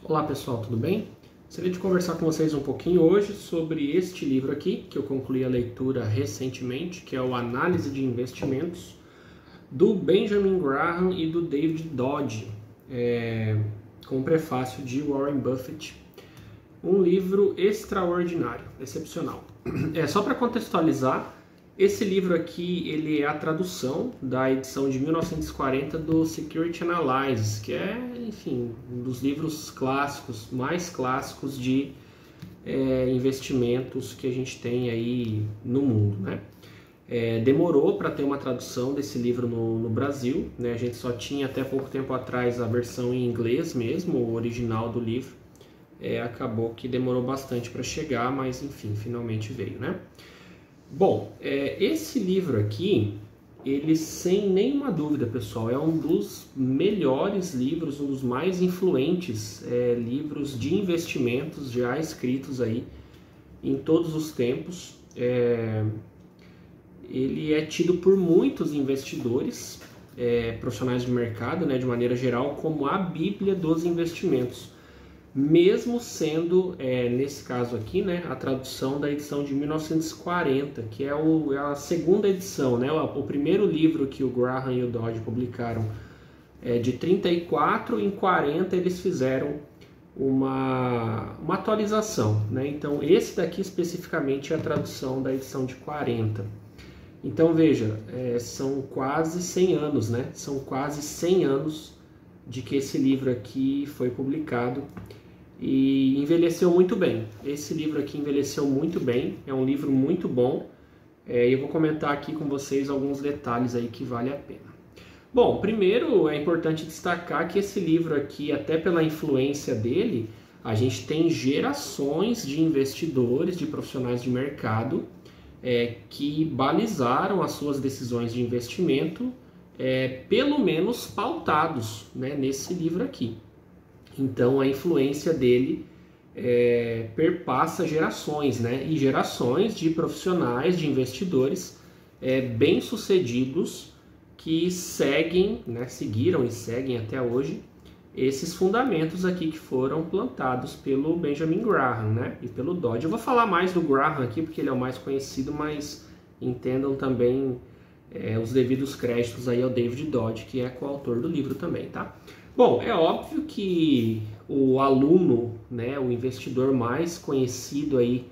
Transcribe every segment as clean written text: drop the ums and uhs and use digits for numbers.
Olá pessoal, tudo bem? Gostaria de conversar com vocês um pouquinho hoje sobre este livro aqui, que eu concluí a leitura recentemente, que é o Análise de Investimentos, do Benjamin Graham e do David Dodge, com o prefácio de Warren Buffett. Um livro extraordinário, excepcional. Só para contextualizar, esse livro aqui ele é a tradução da edição de 1940 do Security Analysis, que é, enfim, um dos livros clássicos, mais clássicos de investimentos que a gente tem aí no mundo, né? Demorou para ter uma tradução desse livro no Brasil, né? A gente só tinha até pouco tempo atrás a versão em inglês mesmo, o original do livro. Acabou que demorou bastante para chegar, mas enfim, finalmente veio, né? Bom, esse livro aqui, ele sem nenhuma dúvida, pessoal, é um dos melhores livros, um dos mais influentes livros de investimentos já escritos aí em todos os tempos. Ele é tido por muitos investidores, profissionais de mercado, né, de maneira geral, como a Bíblia dos investimentos. Mesmo sendo, nesse caso aqui, né, a tradução da edição de 1940, que é a segunda edição, né, o primeiro livro que o Graham e o Dodge publicaram de 34, em 40 eles fizeram uma atualização, né? Então esse daqui especificamente é a tradução da edição de 40. Então veja, são quase 100 anos, né? São quase 100 anos de que esse livro aqui foi publicado e envelheceu muito bem. Esse livro aqui envelheceu muito bem, é um livro muito bom. Eu vou comentar aqui com vocês alguns detalhes aí que vale a pena. Bom, primeiro é importante destacar que esse livro aqui, até pela influência dele, a gente tem gerações de investidores, de profissionais de mercado que balizaram as suas decisões de investimento, pelo menos pautados, né, nesse livro aqui. Então a influência dele perpassa gerações, né, e gerações de profissionais, de investidores bem-sucedidos que seguem, né, seguiram e seguem até hoje esses fundamentos aqui que foram plantados pelo Benjamin Graham, né, e pelo Dodge. Eu vou falar mais do Graham aqui porque ele é o mais conhecido, mas entendam também os devidos créditos aí ao David Dodge, que é coautor do livro também, tá? Bom, é óbvio que o aluno, né, o investidor mais conhecido aí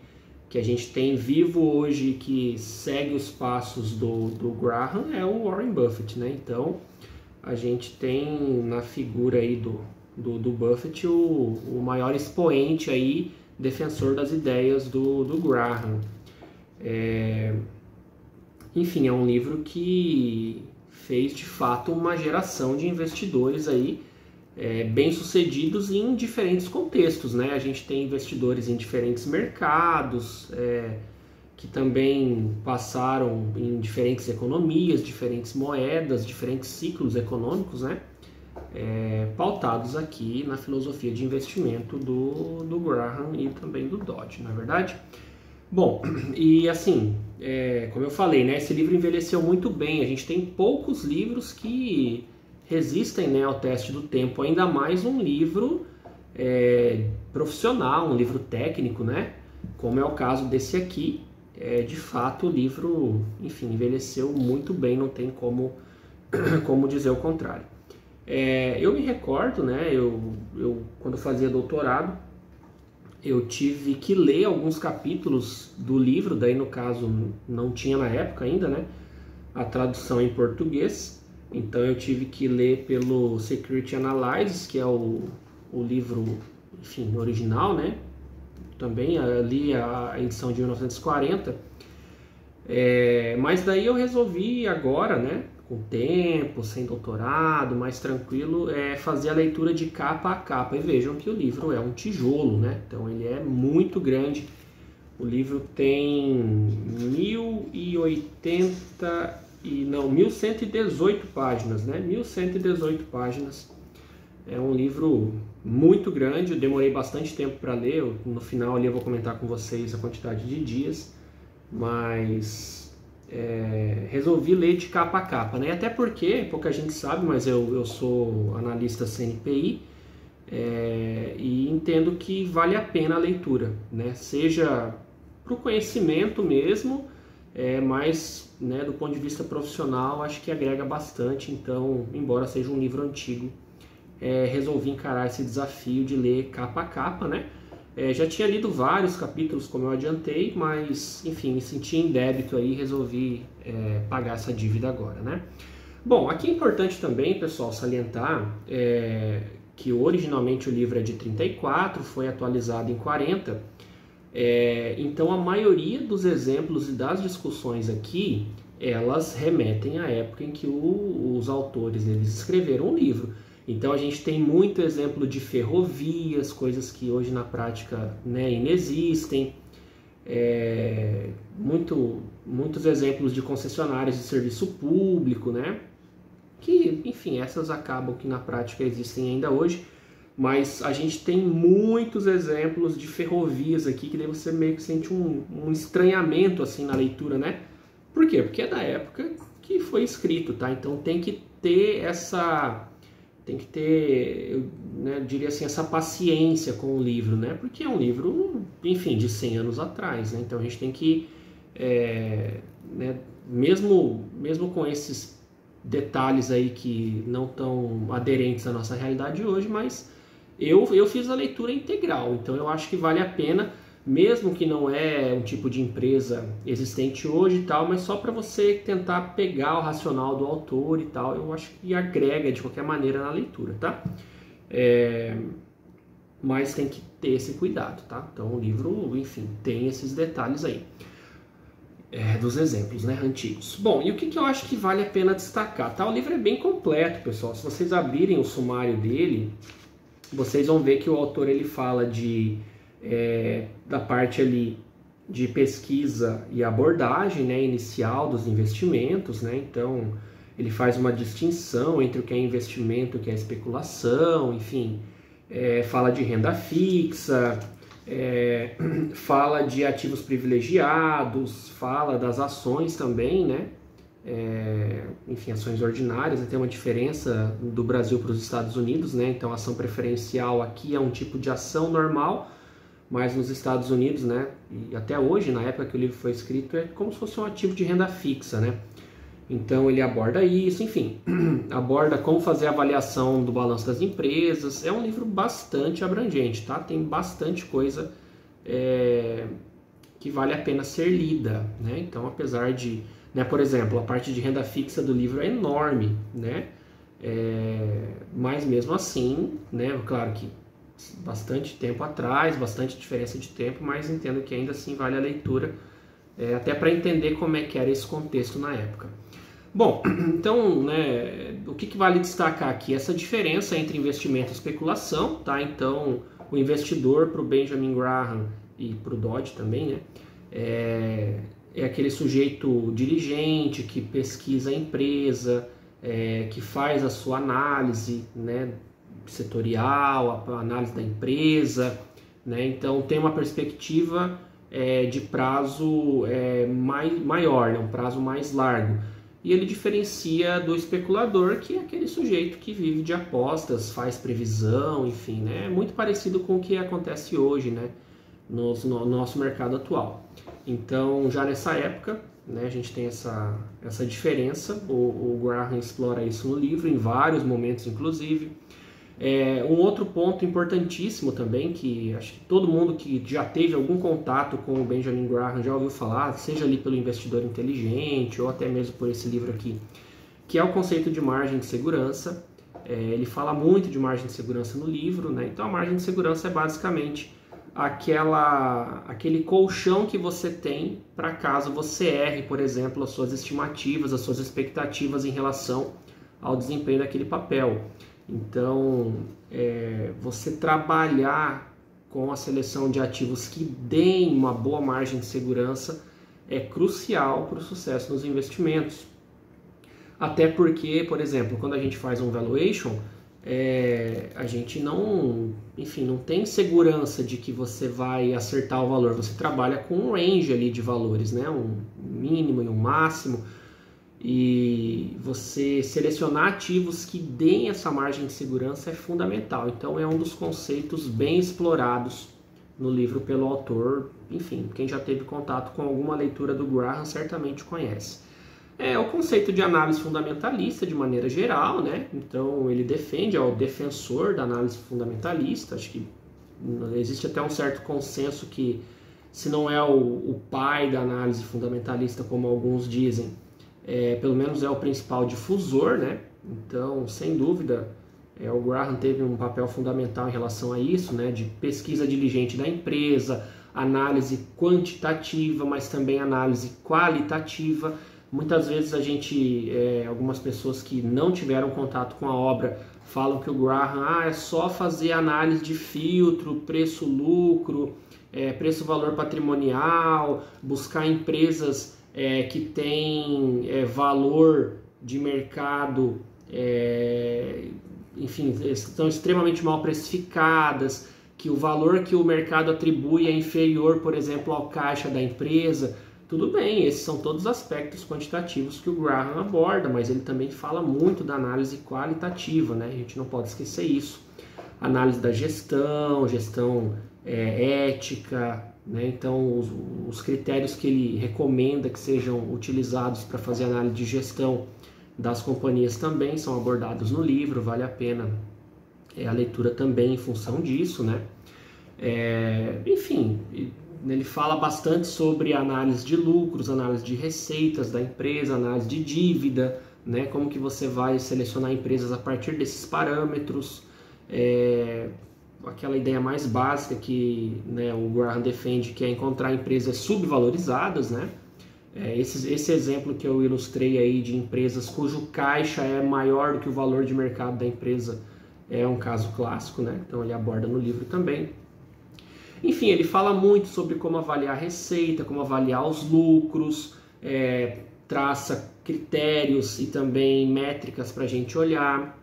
que a gente tem vivo hoje, que segue os passos do Graham, é o Warren Buffett, né? Então, a gente tem na figura aí do Buffett o maior expoente aí, defensor das ideias do Graham. Enfim, é um livro que fez de fato uma geração de investidores aí bem-sucedidos em diferentes contextos, né? A gente tem investidores em diferentes mercados, que também passaram em diferentes economias, diferentes moedas, diferentes ciclos econômicos, né? Pautados aqui na filosofia de investimento do Graham e também do Dodge, não é verdade? Bom, e assim, como eu falei, né, esse livro envelheceu muito bem. A gente tem poucos livros que resistem, né, ao teste do tempo, ainda mais um livro profissional, um livro técnico, né, como é o caso desse aqui. De fato, o livro, enfim, envelheceu muito bem, não tem como dizer o contrário. Eu me recordo, né, eu quando fazia doutorado, eu tive que ler alguns capítulos do livro, daí no caso não tinha na época ainda, né, a tradução em português, então eu tive que ler pelo Security Analysis, que é o livro, enfim, original, né, também li a edição de 1940, mas daí eu resolvi agora, né, com tempo, sem doutorado, mais tranquilo, fazer a leitura de capa a capa. E vejam que o livro é um tijolo, né? Então ele é muito grande. O livro tem 1118 páginas, né? 1118 páginas. É um livro muito grande, eu demorei bastante tempo para ler. No final ali eu vou comentar com vocês a quantidade de dias, mas resolvi ler de capa a capa, né? Até porque, pouca gente sabe, mas eu sou analista CNPI, e entendo que vale a pena a leitura, né? Seja para o conhecimento mesmo, mas, né, do ponto de vista profissional, acho que agrega bastante. Então, embora seja um livro antigo, resolvi encarar esse desafio de ler capa a capa, né? Já tinha lido vários capítulos, como eu adiantei, mas, enfim, me senti em débito aí e resolvi pagar essa dívida agora, né? Bom, aqui é importante também, pessoal, salientar que originalmente o livro é de 34, foi atualizado em 40, então a maioria dos exemplos e das discussões aqui, elas remetem à época em que os autores eles escreveram o livro. Então a gente tem muito exemplo de ferrovias, coisas que hoje na prática, né, inexistem, muitos exemplos de concessionárias de serviço público, né, que, enfim, essas acabam que na prática existem ainda hoje, mas a gente tem muitos exemplos de ferrovias aqui que daí você meio que sente um estranhamento assim na leitura, né? Por quê? Porque é da época que foi escrito, tá? Então tem que ter eu diria assim, essa paciência com o livro, né? Porque é um livro, enfim, de 100 anos atrás, né? Então a gente tem que, né, mesmo com esses detalhes aí que não estão aderentes à nossa realidade hoje, mas eu fiz a leitura integral, então eu acho que vale a pena, mesmo que não é um tipo de empresa existente hoje e tal, mas só para você tentar pegar o racional do autor e tal, eu acho que agrega de qualquer maneira na leitura, tá? Mas tem que ter esse cuidado, tá? Então o livro, enfim, tem esses detalhes aí. Dos exemplos, né, antigos. Bom, e o que eu acho que vale a pena destacar, tá? O livro é bem completo, pessoal. Se vocês abrirem o sumário dele, vocês vão ver que o autor ele fala da parte ali de pesquisa e abordagem, né, inicial dos investimentos, né? Então ele faz uma distinção entre o que é investimento e o que é especulação, enfim, fala de renda fixa, fala de ativos privilegiados, fala das ações também, né? Enfim, ações ordinárias, tem uma diferença do Brasil para os Estados Unidos, né? Então, ação preferencial aqui é um tipo de ação normal, mas nos Estados Unidos, né? E até hoje, na época que o livro foi escrito, é como se fosse um ativo de renda fixa, né? Então, ele aborda isso, enfim, aborda como fazer a avaliação do balanço das empresas. É um livro bastante abrangente, tá? Tem bastante coisa que vale a pena ser lida, né? Então, apesar de, né, por exemplo, a parte de renda fixa do livro é enorme, né? Mas mesmo assim, né? Claro que bastante tempo atrás, bastante diferença de tempo, mas entendo que ainda assim vale a leitura, até para entender como é que era esse contexto na época. Bom, então, né, o que vale destacar aqui? Essa diferença entre investimento e especulação, tá? Então, o investidor, para o Benjamin Graham e para o Dodge também, né, é aquele sujeito diligente que pesquisa a empresa, que faz a sua análise, né, setorial, a análise da empresa, né? Então tem uma perspectiva de prazo maior, né? Um prazo mais largo. E ele diferencia do especulador, que é aquele sujeito que vive de apostas, faz previsão, enfim, né? É muito parecido com o que acontece hoje, né, no nosso mercado atual. Então, já nessa época, né, a gente tem essa diferença. O Graham explora isso no livro, em vários momentos, inclusive. Um outro ponto importantíssimo também, que acho que todo mundo que já teve algum contato com o Benjamin Graham já ouviu falar, seja ali pelo Investidor Inteligente ou até mesmo por esse livro aqui, que é o conceito de margem de segurança. Ele fala muito de margem de segurança no livro, né? Então a margem de segurança é basicamente aquele colchão que você tem para caso você erre, por exemplo, as suas estimativas, as suas expectativas em relação ao desempenho daquele papel. Então, você trabalhar com a seleção de ativos que deem uma boa margem de segurança é crucial para o sucesso nos investimentos. Até porque, por exemplo, quando a gente faz um valuation, a gente não tem segurança de que você vai acertar o valor. Você trabalha com um range ali de valores, né? Um mínimo e um máximo. e você selecionar ativos que deem essa margem de segurança é fundamental. Então é um dos conceitos bem explorados no livro pelo autor. Enfim, quem já teve contato com alguma leitura do Graham certamente conhece. É o conceito de análise fundamentalista de maneira geral, né? Então ele defende, é o defensor da análise fundamentalista. Acho que existe até um certo consenso que, se não é o pai da análise fundamentalista, como alguns dizem, pelo menos é o principal difusor, né? Então, sem dúvida, o Graham teve um papel fundamental em relação a isso, né? De pesquisa diligente da empresa, análise quantitativa, mas também análise qualitativa. Muitas vezes algumas pessoas que não tiveram contato com a obra falam que o Graham é só fazer análise de filtro, preço-lucro, preço-valor patrimonial, buscar empresas que têm valor de mercado, enfim, estão extremamente mal precificadas, que o valor que o mercado atribui é inferior, por exemplo, ao caixa da empresa. Tudo bem, esses são todos aspectos quantitativos que o Graham aborda, mas ele também fala muito da análise qualitativa, né? A gente não pode esquecer isso. Análise da gestão ética, né? Então os critérios que ele recomenda que sejam utilizados para fazer análise de gestão das companhias também são abordados no livro, vale a pena a leitura também em função disso, né? Enfim, ele fala bastante sobre análise de lucros, análise de receitas da empresa, análise de dívida, né? Como que você vai selecionar empresas a partir desses parâmetros. Aquela ideia mais básica que, né, o Graham defende, que é encontrar empresas subvalorizadas, né? Esse exemplo que eu ilustrei aí de empresas cujo caixa é maior do que o valor de mercado da empresa é um caso clássico, né? Então ele aborda no livro também. Enfim, ele fala muito sobre como avaliar a receita, como avaliar os lucros, traça critérios e também métricas para a gente olhar,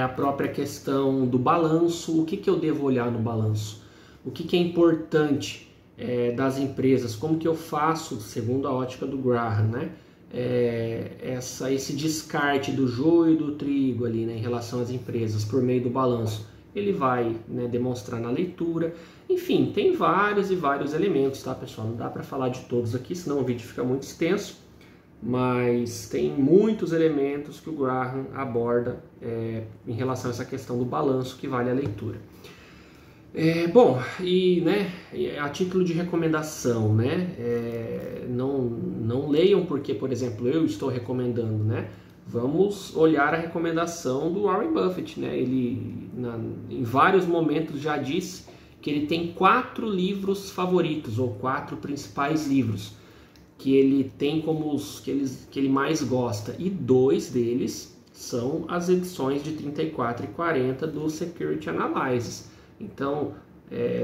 a própria questão do balanço, o que eu devo olhar no balanço, o que é importante das empresas, como que eu faço, segundo a ótica do Graham, né? Esse descarte do joio e do trigo ali, né, em relação às empresas por meio do balanço. Ele vai, né, demonstrar na leitura. Enfim, tem vários e vários elementos, tá, pessoal? Não dá para falar de todos aqui, senão o vídeo fica muito extenso, mas tem muitos elementos que o Graham aborda em relação a essa questão do balanço que vale a leitura. Bom, e né, a título de recomendação, né, não leiam porque, por exemplo, eu estou recomendando, né? Vamos olhar a recomendação do Warren Buffett, né? Ele, em vários momentos, já disse que ele tem 4 livros favoritos, ou 4 principais livros, que ele tem como os que ele mais gosta, e 2 deles são as edições de 34 e 40 do Security Analysis. Então,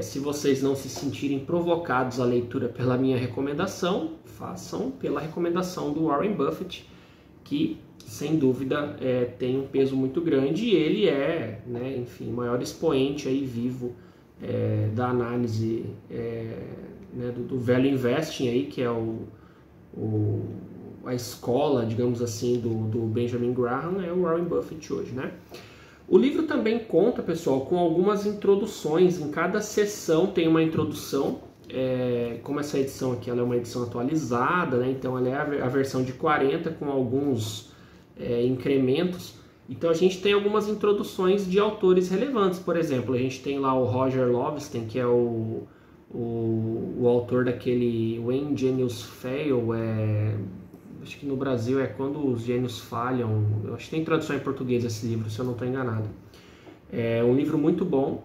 se vocês não se sentirem provocados à leitura pela minha recomendação, façam pela recomendação do Warren Buffett, que sem dúvida tem um peso muito grande, e ele né, enfim, o maior expoente aí vivo da análise né, do Value Investing aí, que é a escola, digamos assim, do Benjamin Graham, é o Warren Buffett hoje, né? O livro também conta, pessoal, com algumas introduções. Em cada sessão tem uma introdução. Como essa edição aqui ela é uma edição atualizada, né? Então ela é a versão de 40 com alguns incrementos. Então a gente tem algumas introduções de autores relevantes. Por exemplo, a gente tem lá o Roger Lowenstein, que é o autor daquele When Genius Fail, acho que no Brasil é Quando os Gênios Falham. Eu acho que tem tradução em português esse livro, se eu não estou enganado. É um livro muito bom.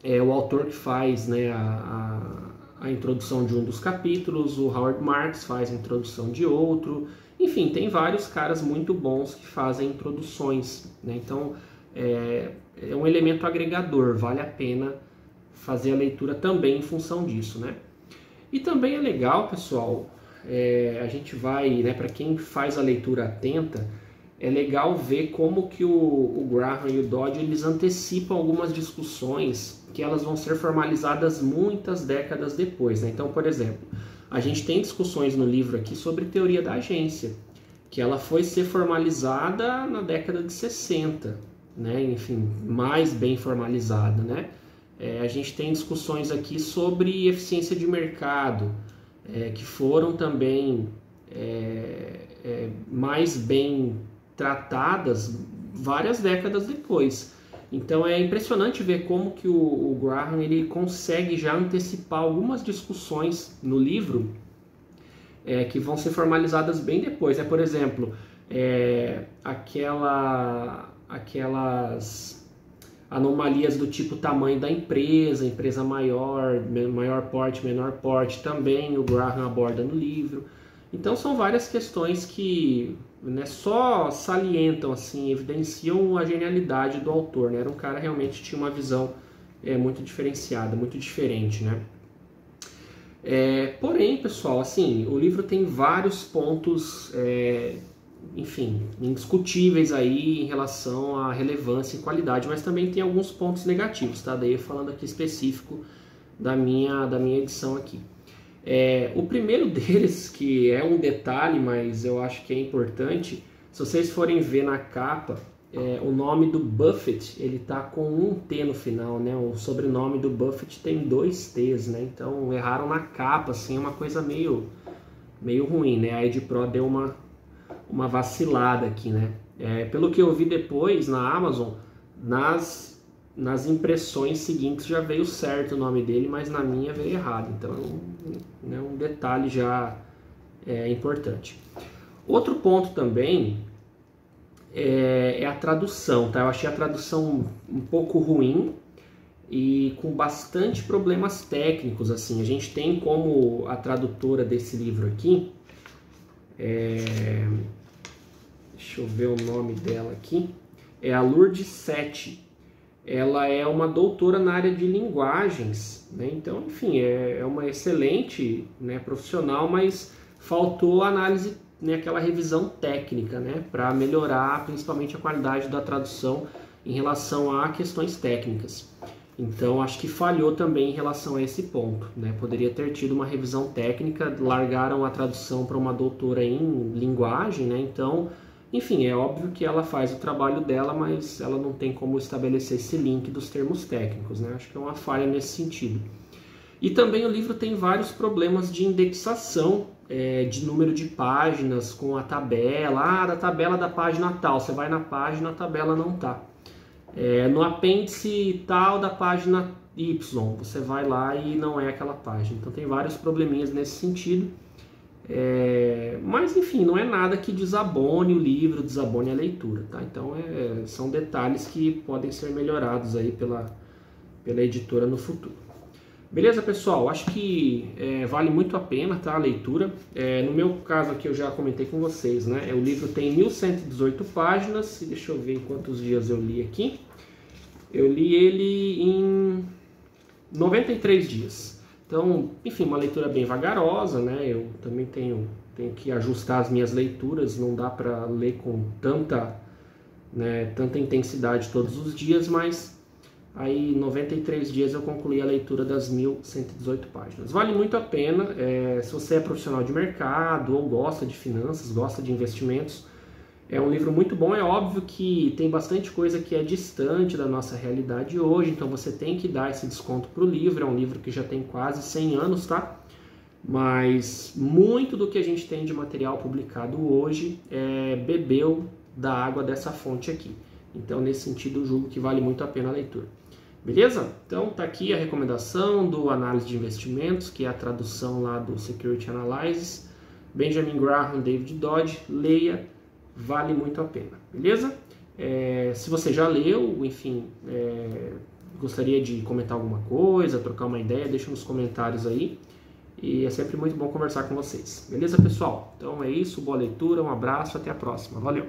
É o autor que faz, né, a introdução de um dos capítulos, o Howard Marks faz a introdução de outro. Enfim, tem vários caras muito bons que fazem introduções, né? Então, é um elemento agregador, vale a pena fazer a leitura também em função disso, né? E também é legal, pessoal, a gente vai, né, para quem faz a leitura atenta, é legal ver como que o Graham e o Dodge, eles antecipam algumas discussões que elas vão ser formalizadas muitas décadas depois, né? Então, por exemplo, a gente tem discussões no livro aqui sobre teoria da agência. que ela foi ser formalizada na década de 60, né? Enfim, mais bem formalizada, né? A gente tem discussões aqui sobre eficiência de mercado, que foram também mais bem tratadas várias décadas depois. Então é impressionante ver como que o Graham ele consegue já antecipar algumas discussões no livro que vão ser formalizadas bem depois. Por exemplo, aquelas anomalias do tipo tamanho da empresa maior, maior porte, menor porte, também o Graham aborda no livro. Então são várias questões que, né, só salientam, assim, evidenciam a genialidade do autor, né? Era um cara realmente tinha uma visão muito diferenciada, muito diferente, né? Porém, pessoal, assim, o livro tem vários pontos, enfim, indiscutíveis aí em relação à relevância e qualidade, mas também tem alguns pontos negativos, tá? Daí falando aqui específico da minha edição aqui. O primeiro deles, que é um detalhe, mas eu acho que é importante, se vocês forem ver na capa, o nome do Buffett, ele tá com um T no final, né? O sobrenome do Buffett tem 2 T's, né? Então erraram na capa, assim, é uma coisa meio ruim, né? A EdPro deu uma vacilada aqui, né? Pelo que eu vi depois na Amazon, nas impressões seguintes já veio certo o nome dele, mas na minha veio errado. Então, né, um detalhe já importante. Outro ponto também é a tradução, tá? Eu achei a tradução um pouco ruim e com bastante problemas técnicos, assim. A gente tem como a tradutora desse livro aqui, deixa eu ver o nome dela aqui, é a Lourdes Sete. Ela é uma doutora na área de linguagens, né? Então, enfim, é uma excelente, né, profissional, mas faltou análise, né, aquela revisão técnica, né, para melhorar principalmente a qualidade da tradução em relação a questões técnicas. Então, acho que falhou também em relação a esse ponto, né? Poderia ter tido uma revisão técnica, largaram a tradução para uma doutora em linguagem, né? Então, enfim, é óbvio que ela faz o trabalho dela, mas ela não tem como estabelecer esse link dos termos técnicos, né? Acho que é uma falha nesse sentido. E também o livro tem vários problemas de indexação, de número de páginas com a tabela. Da tabela da página tal, você vai na página, a tabela não está. No apêndice tal da página Y, você vai lá e não é aquela página. Então tem vários probleminhas nesse sentido. Mas enfim, não é nada que desabone o livro, desabone a leitura, tá? Então são detalhes que podem ser melhorados aí pela editora no futuro. Beleza, pessoal? Acho que vale muito a pena, tá, a leitura. No meu caso aqui eu já comentei com vocês, né? O livro tem 1118 páginas, e deixa eu ver em quantos dias eu li aqui. Eu li ele em 93 dias. Então, enfim, uma leitura bem vagarosa, né? Eu também tenho que ajustar as minhas leituras, não dá para ler com tanta intensidade todos os dias, mas aí em 93 dias eu concluí a leitura das 1118 páginas. Vale muito a pena, se você é profissional de mercado ou gosta de finanças, gosta de investimentos, é um livro muito bom. É óbvio que tem bastante coisa que é distante da nossa realidade hoje, então você tem que dar esse desconto para o livro. É um livro que já tem quase 100 anos, tá? Mas muito do que a gente tem de material publicado hoje bebeu da água dessa fonte aqui. Então, nesse sentido, eu julgo que vale muito a pena a leitura. Beleza? Então, tá aqui a recomendação do Análise de Investimentos, que é a tradução lá do Security Analysis. Benjamin Graham, David Dodge, leia, vale muito a pena. Beleza? Se você já leu, enfim, gostaria de comentar alguma coisa, trocar uma ideia, deixa nos comentários aí. E é sempre muito bom conversar com vocês. Beleza, pessoal? Então é isso, boa leitura, um abraço, até a próxima. Valeu!